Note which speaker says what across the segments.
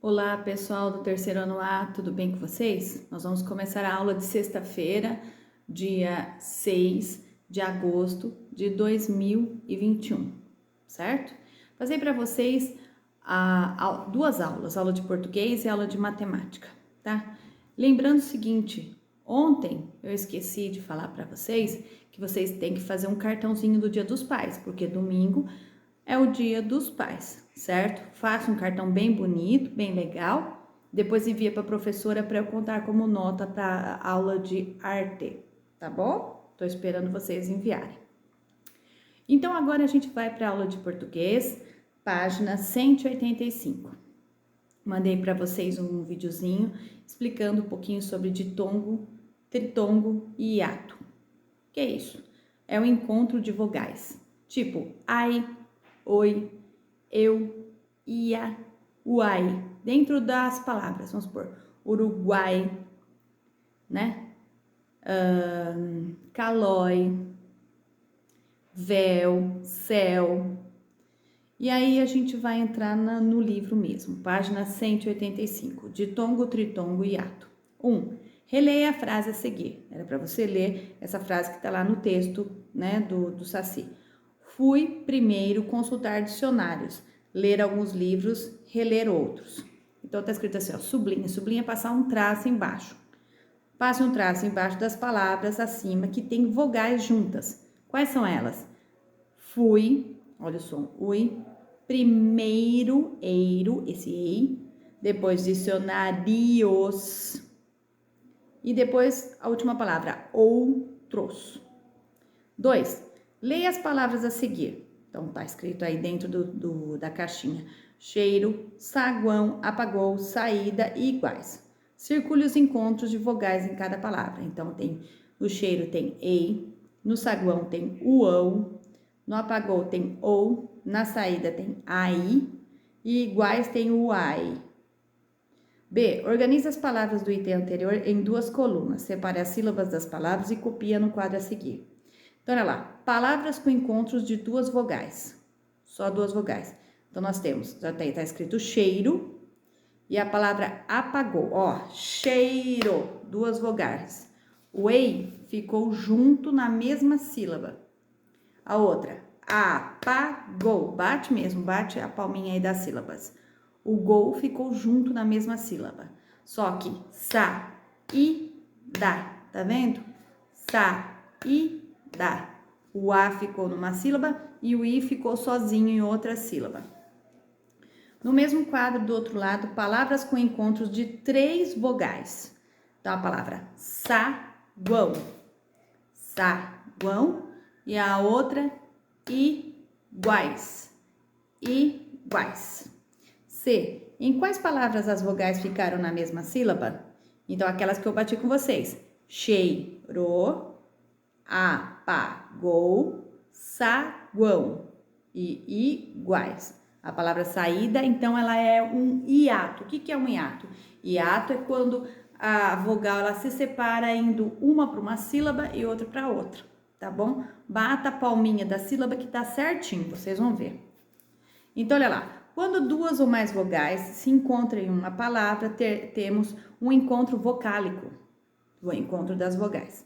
Speaker 1: Olá, pessoal do terceiro ano A, tudo bem com vocês? Nós vamos começar a aula de sexta-feira, dia 6 de agosto de 2021, certo? Passei para vocês duas aulas, aula de português e aula de matemática, tá? Lembrando o seguinte, ontem eu esqueci de falar para vocês que vocês têm que fazer um cartãozinho do Dia dos Pais, porque domingo é o Dia dos Pais, certo? Faça um cartão bem bonito, bem legal. Depois envia para a professora para eu contar como nota para a aula de arte, tá bom? Tô esperando vocês enviarem. Então agora a gente vai para a aula de português, página 185. Mandei para vocês um videozinho explicando um pouquinho sobre ditongo, tritongo e hiato. O que é isso? É o encontro de vogais, tipo ai, oi, eu, ia, uai, dentro das palavras, vamos supor, Uruguai, né? Calói, véu, céu. E aí a gente vai entrar no livro mesmo, página 185, ditongo, tritongo e hiato. 1. Releia a frase a seguir. Era para você ler essa frase que está lá no texto, né, do Saci. Fui primeiro consultar dicionários, ler alguns livros, reler outros. Então tá escrito assim, ó, sublinha. Sublinha é passar um traço embaixo. Passe um traço embaixo das palavras acima que tem vogais juntas. Quais são elas? Fui, olha o som, ui, primeiro, eiro, esse ei, depois dicionários, e depois a última palavra, outros. 2. Leia as palavras a seguir. Então, tá escrito aí dentro da caixinha. Cheiro, saguão, apagou, saída e iguais. Circule os encontros de vogais em cada palavra. Então, no cheiro tem ei, no saguão tem uão, no apagou tem ou, na saída tem ai e iguais tem uai. B. Organize as palavras do item anterior em duas colunas. Separe as sílabas das palavras e copia no quadro a seguir. Então, olha lá. Palavras com encontros de duas vogais. Só duas vogais. Então, nós temos, já tá escrito cheiro e a palavra apagou. Ó, cheiro, duas vogais. O ei ficou junto na mesma sílaba. A outra, apagou. Bate mesmo, bate a palminha aí das sílabas. O gol ficou junto na mesma sílaba. Só que sa e dá, tá vendo? Sa e dá. O a ficou numa sílaba e o i ficou sozinho em outra sílaba. No mesmo quadro do outro lado, palavras com encontros de três vogais. Então, a palavra saguão. Saguão. E a outra, iguais. Iguais. C. Em quais palavras as vogais ficaram na mesma sílaba? Então, aquelas que eu bati com vocês. Cheiro, apagou, saguão e iguais. A palavra saída, então, ela é um hiato. O que é um hiato? Hiato é quando a vogal ela se separa indo uma para uma sílaba e outra para outra, tá bom? Bata a palminha da sílaba que tá certinho, vocês vão ver. Então, olha lá. Quando duas ou mais vogais se encontram em uma palavra, temos um encontro vocálico, o encontro das vogais.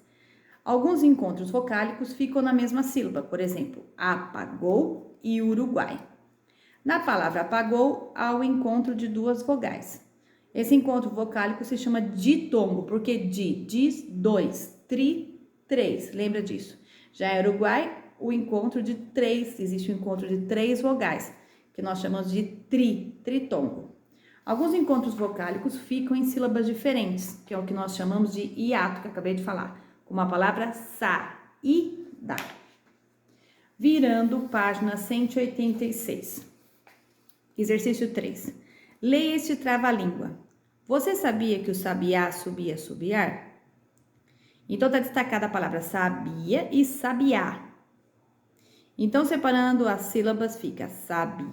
Speaker 1: Alguns encontros vocálicos ficam na mesma sílaba, por exemplo, apagou e Uruguai. Na palavra apagou, há o encontro de duas vogais. Esse encontro vocálico se chama ditongo, porque diz dois, três, lembra disso? Já em Uruguai, o encontro de três, existe um encontro de três vogais, que nós chamamos de tritongo. Alguns encontros vocálicos ficam em sílabas diferentes, que é o que nós chamamos de hiato, que eu acabei de falar, como a palavra saída. Virando página 186. Exercício 3. Leia este trava-língua. Você sabia que o sabiá subia subiar? Então, está destacada a palavra sabia e sabiá. Então, separando as sílabas, fica sabia.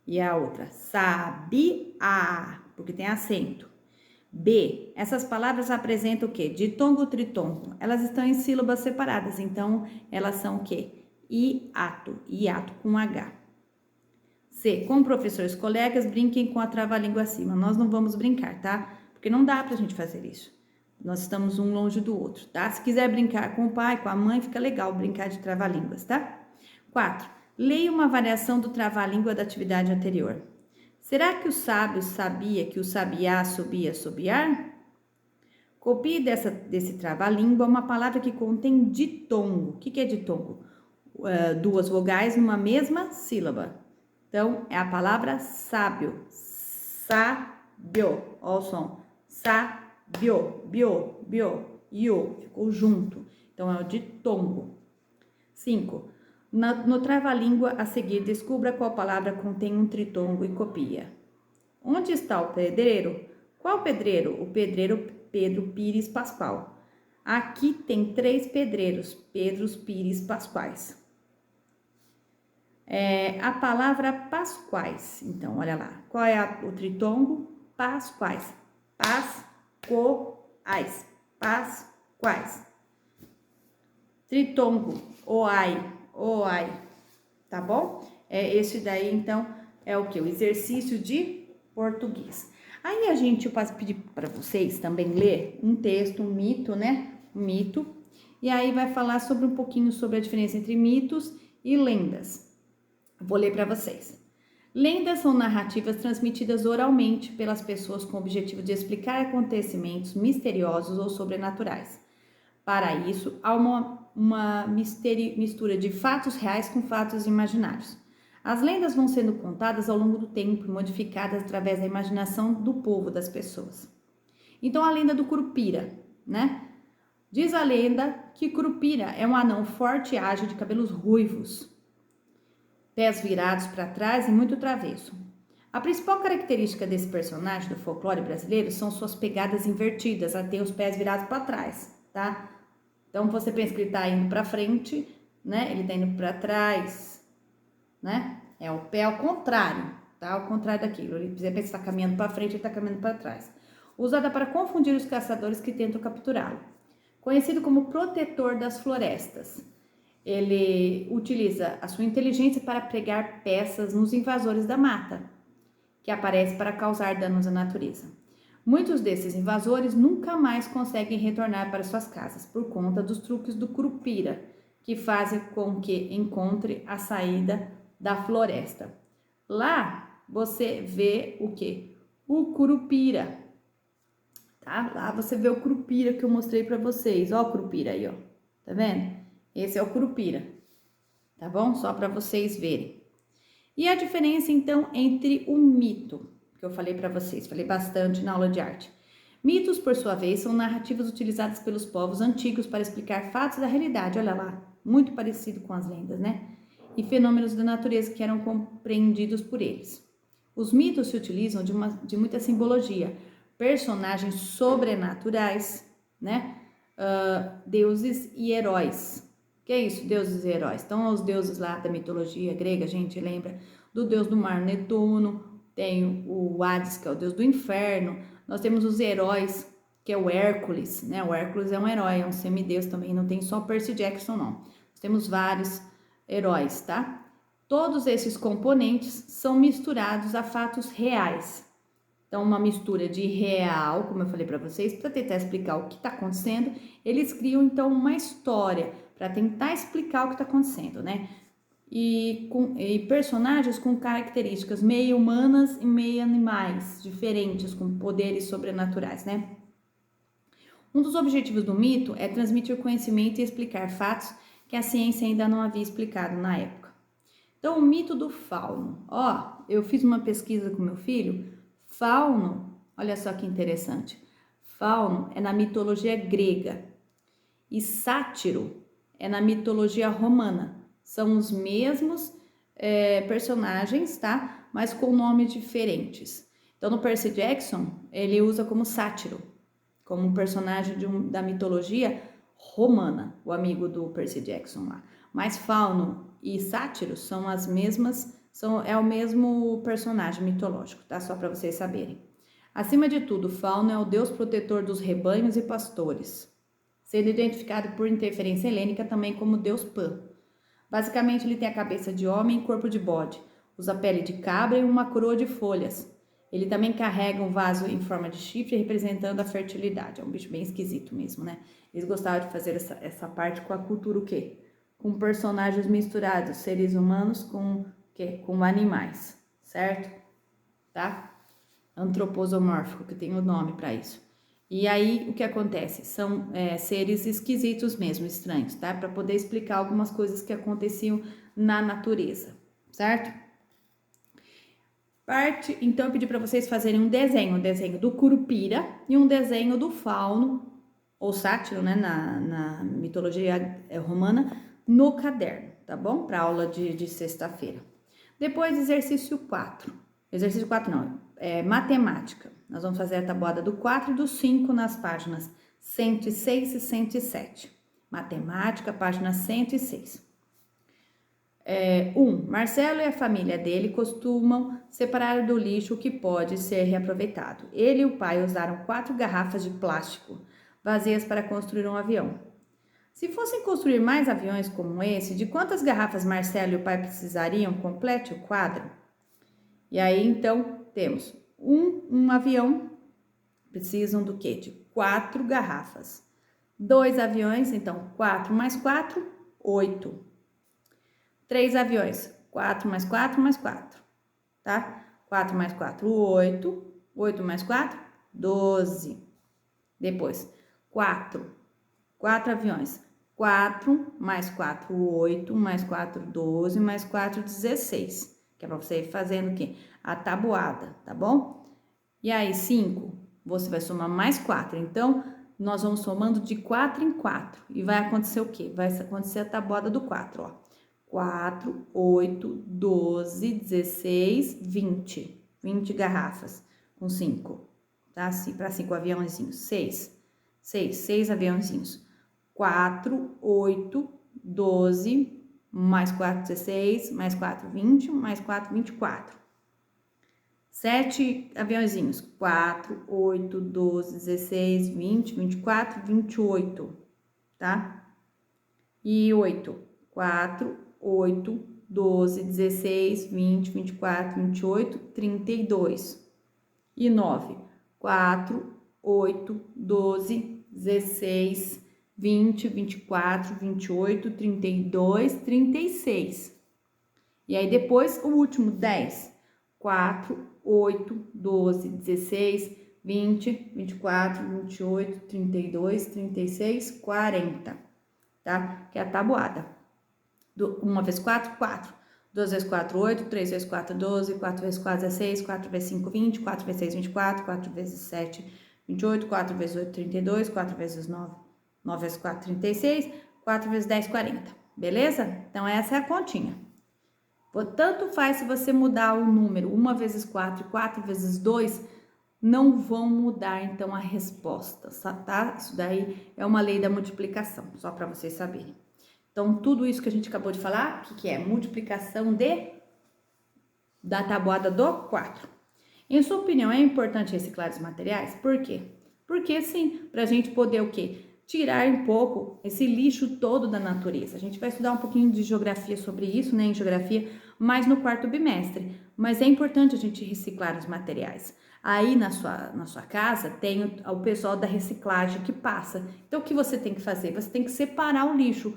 Speaker 1: E a outra, sabia, porque tem acento. B, essas palavras apresentam o quê? Ditongo, tritongo. Elas estão em sílabas separadas, então elas são o quê? Hiato com H. C. Com professores colegas, brinquem com a trava-língua acima. Nós não vamos brincar, tá? Porque não dá pra gente fazer isso. Nós estamos um longe do outro, tá? Se quiser brincar com o pai, com a mãe, fica legal brincar de trava-línguas, tá? 4. Leia uma variação do trava-língua da atividade anterior. Será que o sábio sabia que o sabiá subia assobiar? Copie desse trava-língua uma palavra que contém ditongo. O que é ditongo? Duas vogais numa mesma sílaba. Então, é a palavra sábio. Sábio. Olha o som. Sábio. Bio. Io. Ficou junto. Então, é o ditongo. 5. No trava-língua a seguir, descubra qual palavra contém um tritongo e copia. Onde está o pedreiro? Qual pedreiro? O pedreiro Pedro Pires Pascoal. Aqui tem 3 pedreiros, Pedros Pires Pascoais. A palavra Pascoais, então, olha lá. Qual é o tritongo? Pascoais. Pascoais. Pascoais. Tritongo, oai. Tá bom? Esse daí, então, é o que? O exercício de português. Aí eu passo a pedir para vocês também ler um texto, um mito, né? Um mito. E aí vai falar um pouquinho sobre a diferença entre mitos e lendas. Vou ler para vocês. Lendas são narrativas transmitidas oralmente pelas pessoas com o objetivo de explicar acontecimentos misteriosos ou sobrenaturais. Para isso, há uma mistura de fatos reais com fatos imaginários. As lendas vão sendo contadas ao longo do tempo e modificadas através da imaginação do povo, das pessoas. Então, a lenda do Curupira, né? Diz a lenda que Curupira é um anão forte e ágil de cabelos ruivos, pés virados para trás e muito travesso. A principal característica desse personagem do folclore brasileiro são suas pegadas invertidas, ela tem os pés virados para trás, tá? Então, você pensa que ele está indo para frente, né? Ele está indo para trás, né? É o pé ao contrário, tá? Ao contrário daquilo. Ele pensa que está caminhando para frente, ele está caminhando para trás. Usada para confundir os caçadores que tentam capturá-lo. Conhecido como protetor das florestas. Ele utiliza a sua inteligência para pregar peças nos invasores da mata, que aparece para causar danos à natureza. Muitos desses invasores nunca mais conseguem retornar para suas casas por conta dos truques do Curupira, que fazem com que encontre a saída da floresta. Lá você vê o quê? O Curupira. Tá? Lá você vê o Curupira que eu mostrei para vocês. Ó o Curupira aí, ó. Tá vendo? Esse é o Curupira. Tá bom? Só para vocês verem. E a diferença então entre o mito, que eu falei para vocês, falei bastante na aula de arte. Mitos, por sua vez, são narrativas utilizadas pelos povos antigos para explicar fatos da realidade, olha lá, muito parecido com as lendas, né? E fenômenos da natureza que eram compreendidos por eles. Os mitos se utilizam de muita simbologia, personagens sobrenaturais, né? Deuses e heróis. Que é isso, deuses e heróis? Então, os deuses lá da mitologia grega, a gente lembra do deus do mar, Netuno, tem o Hades, que é o deus do inferno, nós temos os heróis, que é o Hércules, né? O Hércules é um herói, é um semideus também, não tem só Percy Jackson, não. Nós temos vários heróis, tá? Todos esses componentes são misturados a fatos reais. Então, uma mistura de real, como eu falei para vocês, para tentar explicar o que está acontecendo, eles criam, então, uma história para tentar explicar o que está acontecendo, né? E personagens com características meio humanas e meio animais, diferentes, com poderes sobrenaturais, né? Um dos objetivos do mito é transmitir conhecimento e explicar fatos que a ciência ainda não havia explicado na época. Então, o mito do fauno. Ó, eu fiz uma pesquisa com meu filho. Fauno, olha só que interessante. Fauno é na mitologia grega e sátiro é na mitologia romana. São os mesmos personagens, tá? Mas com nomes diferentes. Então, no Percy Jackson, ele usa como sátiro, como um personagem da mitologia romana, o amigo do Percy Jackson lá. Mas Fauno e Sátiro são as mesmas, é o mesmo personagem mitológico, tá? Só para vocês saberem. Acima de tudo, Fauno é o deus protetor dos rebanhos e pastores, sendo identificado por interferência helênica também como deus Pan. Basicamente, ele tem a cabeça de homem e corpo de bode. usa pele de cabra e uma coroa de folhas. Ele também carrega um vaso em forma de chifre representando a fertilidade. É um bicho bem esquisito mesmo, né? Eles gostavam de fazer essa parte com a cultura o quê? Com personagens misturados, seres humanos com o quê? Com animais, certo? Tá? Antroposomórfico, que tem o nome para isso. E aí, o que acontece? São seres esquisitos mesmo, estranhos, tá? Para poder explicar algumas coisas que aconteciam na natureza, certo? Então, eu pedi para vocês fazerem um desenho do curupira e um desenho do fauno, ou sátiro, né, na mitologia romana, no caderno, tá bom? Para aula de sexta-feira. Depois, exercício 4. Exercício 4 não, matemática. Nós vamos fazer a tabuada do 4 e do 5 nas páginas 106 e 107. Matemática, página 106. 1. Marcelo e a família dele costumam separar do lixo o que pode ser reaproveitado. Ele e o pai usaram 4 garrafas de plástico vazias para construir um avião. Se fossem construir mais aviões como esse, de quantas garrafas Marcelo e o pai precisariam? Complete o quadro. E aí, então, temos um avião, precisam do quê? De 4 garrafas. 2 aviões, então, 4 mais 4, 8. 3 aviões, 4 mais 4 mais 4, tá? 4 mais 4, 8. 8 mais 4, 12. Depois, 4 aviões. 4 mais 4, 8, mais 4, 12, mais 4, 16. Que é para você ir fazendo o quê? A tabuada, tá bom? E aí, 5, você vai somar mais 4. Então, nós vamos somando de 4 em 4. E vai acontecer o quê? Vai acontecer a tabuada do 4, ó. 4, 8, 12, 16, 20. 20 garrafas com 5, tá? Para 5 aviãozinhos. 6 aviãozinhos. 4, 8, 12, mais 4, 16, mais 4, 20, mais 4, 24. 7 aviãozinhos. 4, 8, 12, 16, 20, 24, 28, tá? E 8, 4, 8, 12, 16, 20, 24, 28, 32. E 9, 4, 8, 12, 16, 20, 24, 28, 32, 36. E aí depois o último, 10, 4, 8, 12, 16, 20, 24, 28, 32, 36, 40, tá? Que é a tabuada. 1 vezes 4, 4. 2 vezes 4, 8. 3 vezes 4, 12. 4 vezes 4, 16. 4 vezes 5, 20. 4 vezes 6, 24. 4 vezes 7, 28. 4 vezes 8, 32. 4 vezes 9, 9 vezes 4, 36. 4 vezes 10, 40. Beleza? Então, essa é a continha. Tanto faz se você mudar o número 1 vezes 4 e 4 vezes 2, não vão mudar, então, a resposta, tá? Isso daí é uma lei da multiplicação, só para vocês saberem. Então, tudo isso que a gente acabou de falar, o que é? Multiplicação da tabuada do 4. Em sua opinião, é importante reciclar os materiais? Por quê? Porque, sim, para a gente poder o quê? Tirar um pouco esse lixo todo da natureza. A gente vai estudar um pouquinho de geografia sobre isso, né, em geografia, mas no 4º bimestre. Mas é importante a gente reciclar os materiais. Aí na sua casa tem o pessoal da reciclagem que passa. Então, o que você tem que fazer? Você tem que separar o lixo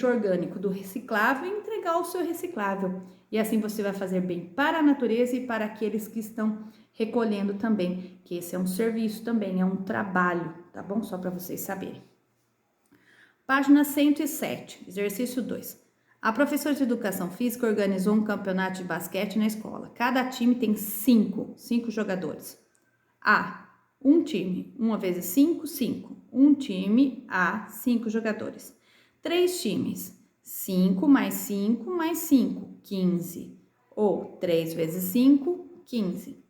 Speaker 1: orgânico do reciclável e entregar o seu reciclável. E assim você vai fazer bem para a natureza e para aqueles que estão recolhendo também, que esse é um serviço também, é um trabalho, tá bom? Só para vocês saberem. Página 107, exercício 2. A professora de educação física organizou um campeonato de basquete na escola. Cada time tem 5 jogadores. Um time, 1 vezes 5, 5. Um time, 5 jogadores. 3 times, 5 mais 5 mais 5, 15. Ou 3 vezes 5, 15.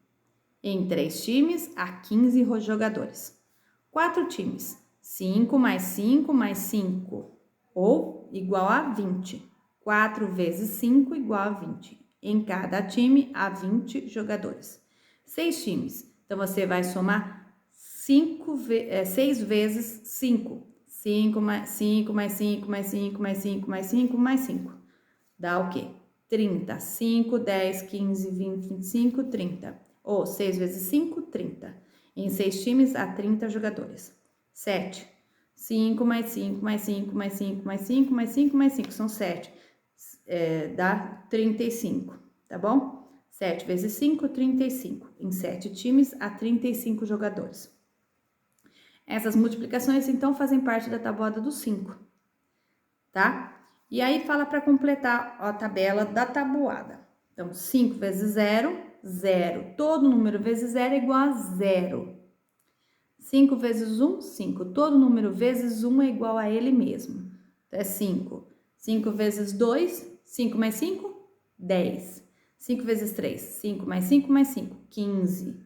Speaker 1: Em 3 times, há 15 jogadores. 4 times, 5 mais 5 mais 5, ou igual a 20. 4 vezes 5 igual a 20. Em cada time, há 20 jogadores. 6 times, então você vai somar 6 vezes 5. 5 mais 5 mais 5 mais 5 mais 5 mais 5 mais 5. Dá o quê? 30. 5, 10, 15, 20, 25, 30. Ou 6 vezes 5, 30. Em 6 times, há 30 jogadores. 7. 5 mais 5, mais 5, mais 5, mais 5, mais 5, mais 5. São 7. Dá 35, tá bom? 7 vezes 5, 35. Em 7 times, há 35 jogadores. Essas multiplicações, então, fazem parte da tabuada dos 5, tá? E aí fala para completar a tabela da tabuada. Então, 5 vezes 0, 0. Todo número vezes 0 é igual a 0. 5 vezes 1, 5. Todo número vezes 1 é igual a ele mesmo. Então, é 5. 5 vezes 2, 5 mais 5, 10. 5 vezes 3, 5 mais 5 mais 5, 15.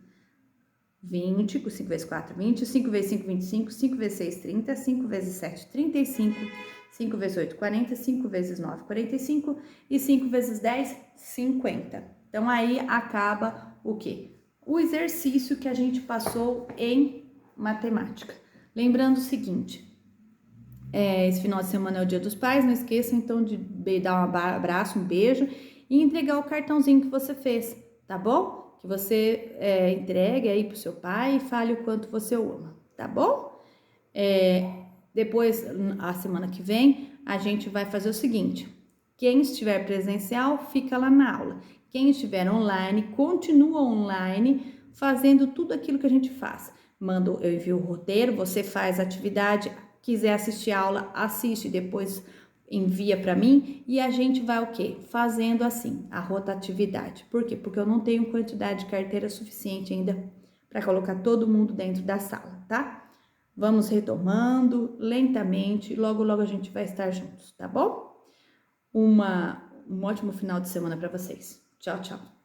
Speaker 1: 20, 5 vezes 4, 20. 5 vezes 5, 25. 5 vezes 6, 30. 5 vezes 7, 35. 5 vezes 8, 40. 5 vezes 9, 45. E 5 vezes 10, 50. Então, aí acaba o quê? O exercício que a gente passou em matemática. Lembrando o seguinte, esse final de semana é o Dia dos Pais, não esqueça então de dar um abraço, um beijo e entregar o cartãozinho que você fez, tá bom? Que você entregue aí pro seu pai e fale o quanto você o ama, tá bom? Depois, a semana que vem, a gente vai fazer o seguinte, quem estiver presencial, fica lá na aula. Quem estiver online, continua online, fazendo tudo aquilo que a gente faz. Eu envio o roteiro, você faz a atividade, quiser assistir a aula, assiste, depois envia para mim e a gente vai o quê? Fazendo assim, a rotatividade. Por quê? Porque eu não tenho quantidade de carteira suficiente ainda para colocar todo mundo dentro da sala, tá? Vamos retomando lentamente, logo logo a gente vai estar juntos, tá bom? Um ótimo final de semana para vocês. Tchau, tchau.